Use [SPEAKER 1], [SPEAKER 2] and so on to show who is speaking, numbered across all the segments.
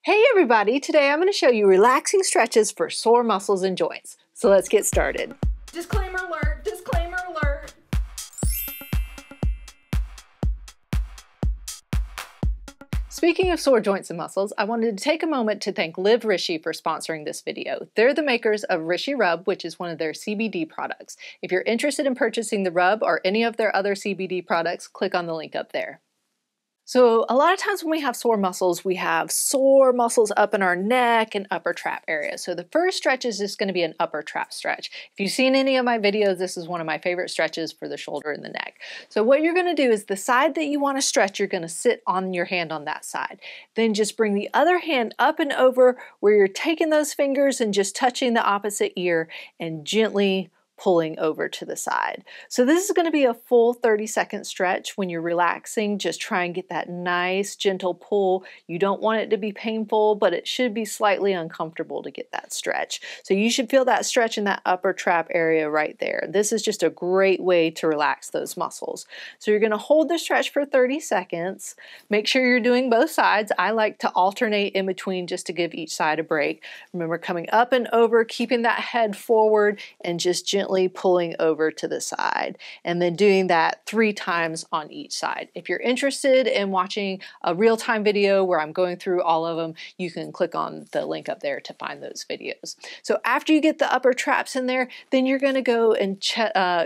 [SPEAKER 1] Hey everybody, today I'm going to show you relaxing stretches for sore muscles and joints. So let's get started.
[SPEAKER 2] Disclaimer alert, disclaimer alert.
[SPEAKER 1] Speaking of sore joints and muscles, I wanted to take a moment to thank Live Rishi for sponsoring this video. They're the makers of Rishi Rub, which is one of their CBD products. If you're interested in purchasing the rub or any of their other CBD products, click on the link up there. So a lot of times when we have sore muscles, we have sore muscles up in our neck and upper trap area. So the first stretch is just going to be an upper trap stretch. If you've seen any of my videos, this is one of my favorite stretches for the shoulder and the neck. So what you're going to do is the side that you want to stretch, you're going to sit on your hand on that side. Then just bring the other hand up and over where you're taking those fingers and just touching the opposite ear and gently pulling over to the side. So this is going to be a full 30-second stretch. When you're relaxing, just try and get that nice gentle pull. You don't want it to be painful, but it should be slightly uncomfortable to get that stretch. So you should feel that stretch in that upper trap area right there. This is just a great way to relax those muscles. So you're going to hold the stretch for 30 seconds. Make sure you're doing both sides. I like to alternate in between just to give each side a break. Remember, coming up and over, keeping that head forward, and just gently pulling over to the side, and then doing that 3 times on each side. If you're interested in watching a real-time video where I'm going through all of them, you can click on the link up there to find those videos. So after you get the upper traps in there, then you're going to go and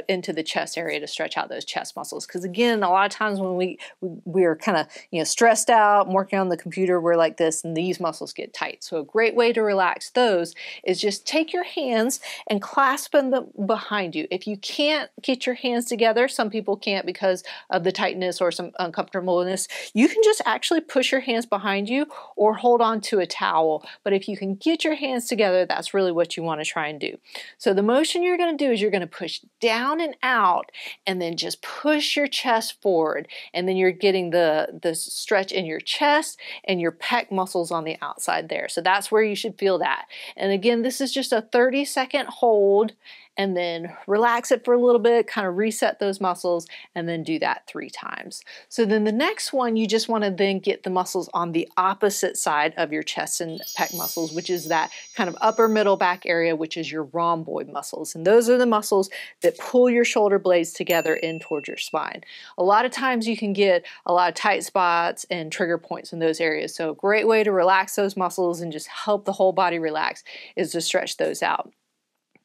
[SPEAKER 1] into the chest area to stretch out those chest muscles. Because again, a lot of times when we're kind of stressed out, working on the computer, we're like this, and these muscles get tight. So a great way to relax those is just take your hands and clasp them behind you. If you can't get your hands together, some people can't because of the tightness or some uncomfortableness, you can just actually push your hands behind you or hold on to a towel. But if you can get your hands together, that's really what you want to try and do. So the motion you're going to do is you're going to push down and out and then just push your chest forward. And then you're getting the stretch in your chest and your pec muscles on the outside there. So that's where you should feel that. And again, this is just a 30-second hold, and then relax it for a little bit, kind of reset those muscles, and then do that 3 times. So then the next one, you just want to then get the muscles on the opposite side of your chest and pec muscles, which is that kind of upper middle back area, which is your rhomboid muscles. And those are the muscles that pull your shoulder blades together in towards your spine. A lot of times you can get a lot of tight spots and trigger points in those areas. So a great way to relax those muscles and just help the whole body relax is to stretch those out.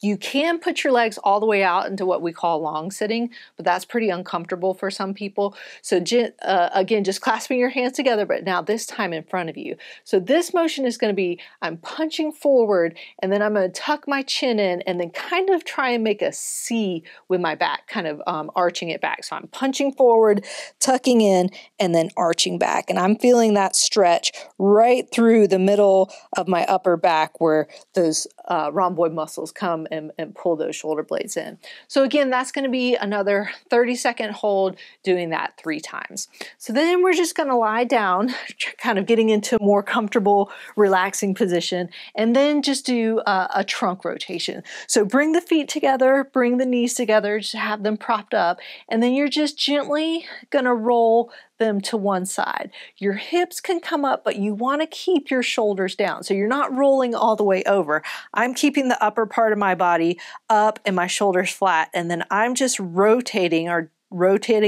[SPEAKER 1] You can put your legs all the way out into what we call long sitting, but that's pretty uncomfortable for some people. So again, just clasping your hands together, but now this time in front of you. So this motion is going to be, I'm punching forward, and then I'm going to tuck my chin in, and then kind of try and make a C with my back, kind of arching it back. So I'm punching forward, tucking in, and then arching back. And I'm feeling that stretch right through the middle of my upper back where those rhomboid muscles come and pull those shoulder blades in. So again, that's going to be another 30-second hold, doing that 3 times. So then we're just going to lie down, kind of getting into a more comfortable, relaxing position, and then just do a trunk rotation. So bring the feet together, bring the knees together, just have them propped up, and then you're just gently going to roll them to one side. Your hips can come up, but you want to keep your shoulders down. So you're not rolling all the way over. I'm keeping the upper part of my body up and my shoulders flat, and then I'm just rotating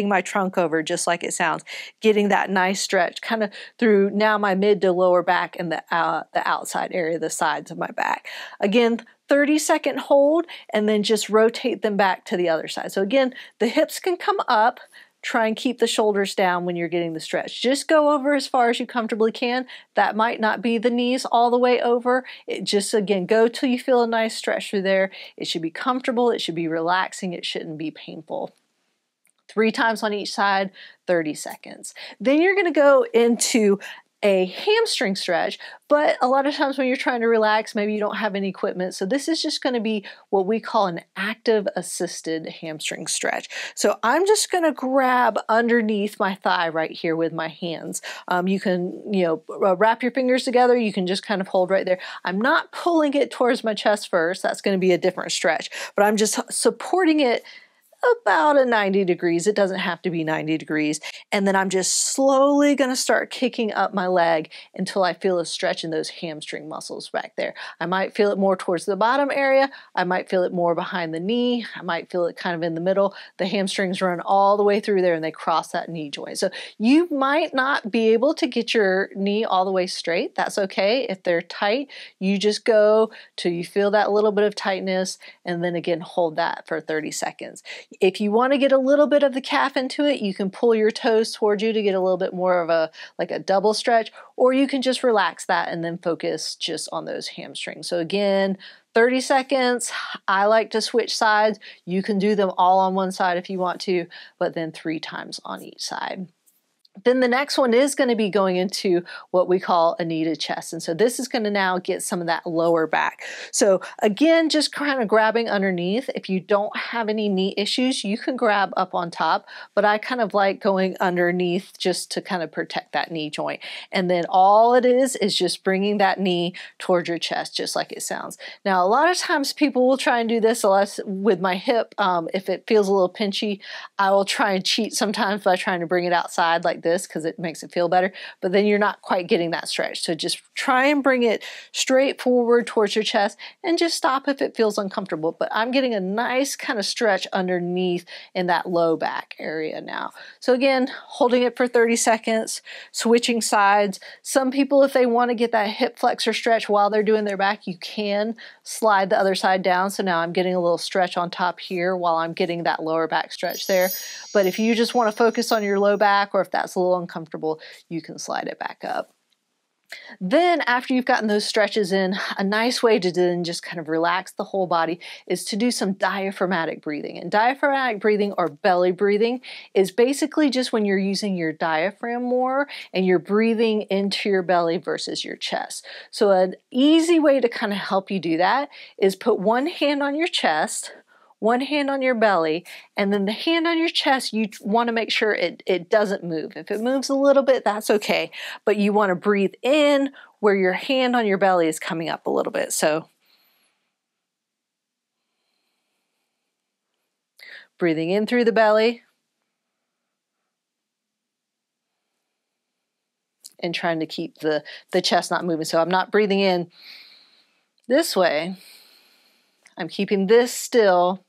[SPEAKER 1] my trunk over just like it sounds, getting that nice stretch kind of through now my mid to lower back and the outside area, the sides of my back. Again, 30-second hold, and then just rotate them back to the other side. So again, the hips can come up. Try and keep the shoulders down when you're getting the stretch. Just go over as far as you comfortably can. That might not be the knees all the way over. It just, again, go till you feel a nice stretch through there. It should be comfortable. It should be relaxing. It shouldn't be painful. 3 times on each side, 30 seconds. Then you're going to go into a hamstring stretch, but a lot of times when you're trying to relax, maybe you don't have any equipment. So this is just going to be what we call an active assisted hamstring stretch. So I'm just going to grab underneath my thigh right here with my hands. You can, wrap your fingers together. You can just kind of hold right there. I'm not pulling it towards my chest first. That's going to be a different stretch, but I'm just supporting it about a 90 degrees. It doesn't have to be 90 degrees. And then I'm just slowly going to start kicking up my leg until I feel a stretch in those hamstring muscles back there. I might feel it more towards the bottom area. I might feel it more behind the knee. I might feel it kind of in the middle. The hamstrings run all the way through there and they cross that knee joint. So you might not be able to get your knee all the way straight. That's okay. If they're tight, you just go till you feel that little bit of tightness and then again hold that for 30 seconds. If you want to get a little bit of the calf into it, you can pull your toes towards you to get a little bit more of a double stretch, or you can just relax that and then focus just on those hamstrings. So again, 30 seconds. I like to switch sides. You can do them all on one side if you want to, but then 3 times on each side. Then the next one is going to be going into what we call a knee to chest. And so this is going to now get some of that lower back. So again, just kind of grabbing underneath. If you don't have any knee issues, you can grab up on top, but I kind of like going underneath just to kind of protect that knee joint. And then all it is just bringing that knee towards your chest, just like it sounds. Now, a lot of times people will try and do this with my hip. If it feels a little pinchy, I will try and cheat sometimes by trying to bring it outside like this because it makes it feel better, but then you're not quite getting that stretch. So just try and bring it straight forward towards your chest and just stop if it feels uncomfortable. But I'm getting a nice kind of stretch underneath in that low back area now. So again, holding it for 30 seconds, switching sides. Some people, if they want to get that hip flexor stretch while they're doing their back, you can slide the other side down. So now I'm getting a little stretch on top here while I'm getting that lower back stretch there. But if you just want to focus on your low back, or if that's a little uncomfortable, you can slide it back up. Then after you've gotten those stretches in, a nice way to then just kind of relax the whole body is to do some diaphragmatic breathing. And diaphragmatic breathing or belly breathing is basically just when you're using your diaphragm more and you're breathing into your belly versus your chest. So an easy way to kind of help you do that is put one hand on your chest, one hand on your belly, and then the hand on your chest, you want to make sure it doesn't move. If it moves a little bit, that's okay. But you want to breathe in where your hand on your belly is coming up a little bit. So breathing in through the belly and trying to keep the chest not moving. So I'm not breathing in this way. I'm keeping this still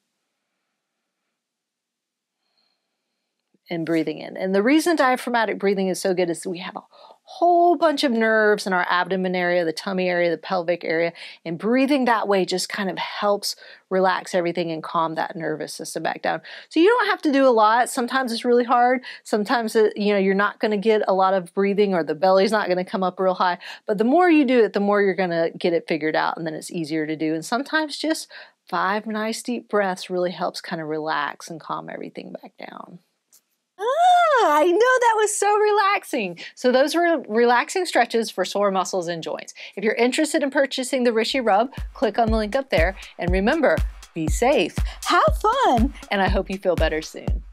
[SPEAKER 1] and breathing in. And the reason diaphragmatic breathing is so good is we have a whole bunch of nerves in our abdomen area, the tummy area, the pelvic area, and breathing that way just kind of helps relax everything and calm that nervous system back down. So you don't have to do a lot. Sometimes it's really hard. Sometimes you're not going to get a lot of breathing, or the belly's not going to come up real high. But the more you do it, the more you're going to get it figured out, and then it's easier to do. And sometimes just 5 nice deep breaths really helps kind of relax and calm everything back down. I know that was so relaxing. So those were relaxing stretches for sore muscles and joints. If you're interested in purchasing the Rishi Rub, click on the link up there. And remember, be safe, have fun, and I hope you feel better soon.